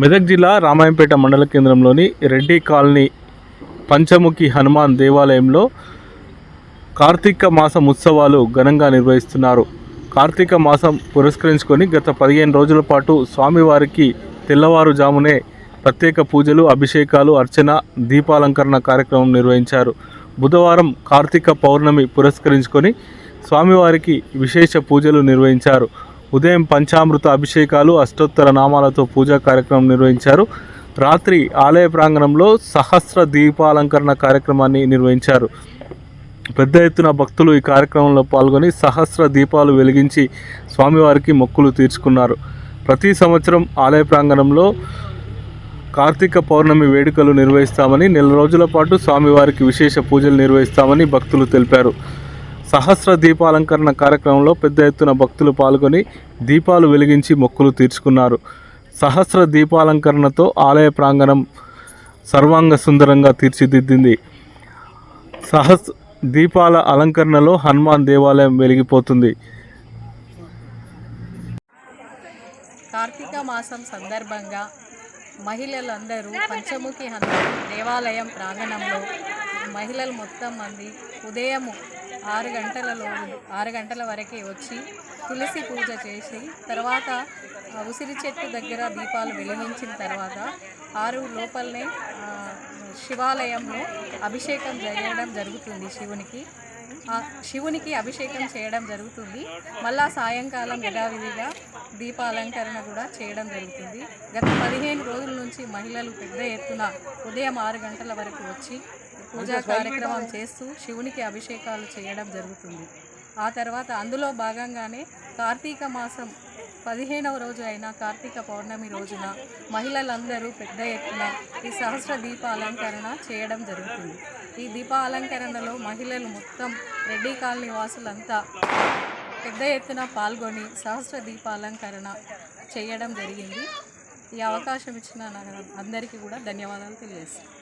మెదక్ జిల్లా రామాయంపేట మండల కేంద్రంలోని రెడ్డి కాలనీ పంచముఖి హనుమాన్ దేవాలయంలో కార్తీక మాసం ఉత్సవాలు ఘనంగా నిర్వహిస్తున్నారు. కార్తీక మాసం పురస్కరించుకొని గత 15 రోజుల పాటు స్వామివారికి తెల్లవారుజామునే ప్రత్యేక పూజలు, అభిషేకాలు, అర్చన, దీపాలంకరణ కార్యక్రమం నిర్వహించారు. బుధవారం కార్తీక పౌర్ణమి పురస్కరించుకొని స్వామివారికి విశేష పూజలు నిర్వహించారు. ఉదయం పంచామృత అభిషేకాలు, అష్టోత్తర నామాలతో పూజా కార్యక్రమం నిర్వహించారు. రాత్రి ఆలయ ప్రాంగణంలో సహస్ర దీపాలంకరణ కార్యక్రమాన్ని నిర్వహించారు. పెద్ద ఎత్తున భక్తులు ఈ కార్యక్రమంలో పాల్గొని సహస్ర దీపాలు వెలిగించి స్వామివారికి మొక్కులు తీర్చుకున్నారు. ప్రతి సంవత్సరం ఆలయ ప్రాంగణంలో కార్తీక పౌర్ణమి వేడుకలు నిర్వహిస్తామని, నెల రోజుల పాటు స్వామివారికి విశేష పూజలు నిర్వహిస్తామని భక్తులు తెలిపారు. సహస్ర దీపాలంకరణ కార్యక్రమంలో పెద్ద ఎత్తున భక్తులు పాల్గొని దీపాలు వెలిగించి మొక్కులు తీర్చుకున్నారు. సహస్ర దీపాలంకరణతో ఆలయ ప్రాంగణం సర్వాంగ సుందరంగా తీర్చిదిద్దింది. దీపాల అలంకరణలో హనుమాన్ దేవాలయం వెలిగిపోతుంది. కార్తీక మాసం సందర్భంగా మహిళలందరూ పంచముఖి హనుమాన్ దేవాలయం ప్రాంగణంలో మహిళలు మొత్తం మంది ఉదయం 6 గంటల వరకే వచ్చి తులసి పూజ చేసి తర్వాత ఉసిరి చెట్టు దగ్గర దీపాలు వెలిగించిన తర్వాత 6 లోపలనే శివాలయంలో అభిషేకం చేయడం జరుగుతుంది. శివునికి అభిషేకం చేయడం జరుగుతుంది. మళ్ళా సాయంకాలం యథావిధిగా దీపాలంకరణ కూడా చేయడం జరుగుతుంది. గత 15 రోజుల నుంచి మహిళలు పెద్ద ఎత్తున ఉదయం 6 గంటల వరకు వచ్చి పూజా కార్యక్రమం చేస్తూ శివునికి అభిషేకాలు చేయడం జరుగుతుంది. ఆ తర్వాత అందులో భాగంగానే కార్తీక మాసం 15వ రోజు అయిన కార్తీక పౌర్ణమి రోజున మహిళలందరూ పెద్ద ఎత్తున ఈ సహస్ర దీపాలంకరణ చేయడం జరుగుతుంది. ఈ దీపాలంకరణలో మహిళలు మొత్తం రెడ్డి కాలనీ వాసులంతా పెద్ద ఎత్తున పాల్గొని సహస్ర దీపాలంకరణ చేయడం జరిగింది. ఈ అవకాశం ఇచ్చిన అందరికీ కూడా ధన్యవాదాలు తెలియజేస్తాను.